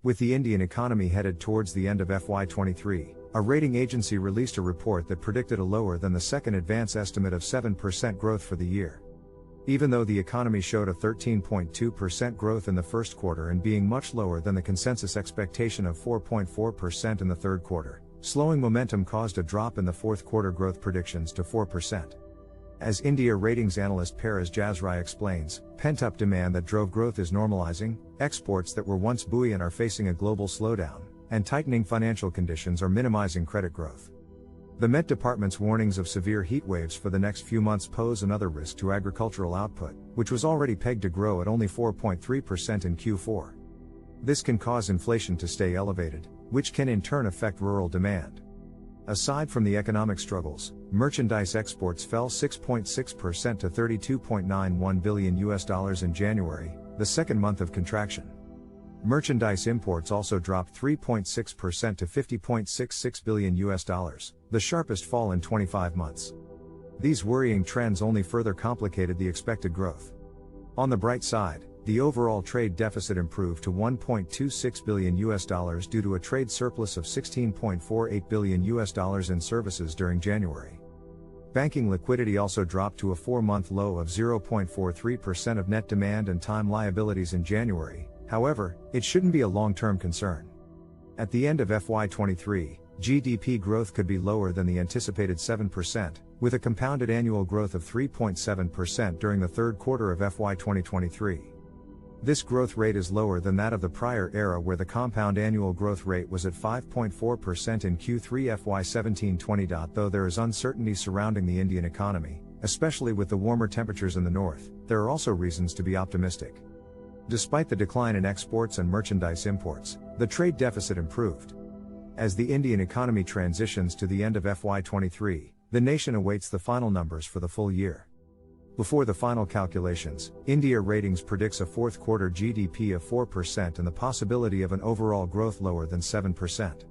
With the Indian economy headed towards the end of FY23, a rating agency released a report that predicted a lower than the second advance estimate of 7% growth for the year. Even though the economy showed a 13.2% growth in the first quarter and being much lower than the consensus expectation of 4.4% in the third quarter, slowing momentum caused a drop in the fourth quarter growth predictions to 4%. As India ratings analyst Paras Jazrai explains, pent-up demand that drove growth is normalizing, exports that were once buoyant are facing a global slowdown, and tightening financial conditions are minimizing credit growth. The Met Department's warnings of severe heat waves for the next few months pose another risk to agricultural output, which was already pegged to grow at only 4.3% in Q4. This can cause inflation to stay elevated, which can in turn affect rural demand. Aside from the economic struggles, merchandise exports fell 6.6% to $32.91 billion in January, the second month of contraction. Merchandise imports also dropped 3.6% to $50.66 billion, the sharpest fall in 25 months. These worrying trends only further complicated the expected growth. On the bright side, the overall trade deficit improved to $1.26 billion due to a trade surplus of $16.48 billion in services during January. Banking liquidity also dropped to a 4-month low of 0.43% of net demand and time liabilities in January. However, it shouldn't be a long-term concern. At the end of FY23, GDP growth could be lower than the anticipated 7%, with a compounded annual growth of 3.7% during the third quarter of FY2023. This growth rate is lower than that of the prior era, where the compound annual growth rate was at 5.4% in Q3 FY17-20. Though there is uncertainty surrounding the Indian economy, especially with the warmer temperatures in the north, there are also reasons to be optimistic. Despite the decline in exports and merchandise imports, the trade deficit improved. As the Indian economy transitions to the end of FY23, the nation awaits the final numbers for the full year. Before the final calculations, India Ratings predicts a fourth quarter GDP of 4% and the possibility of an overall growth lower than 7%.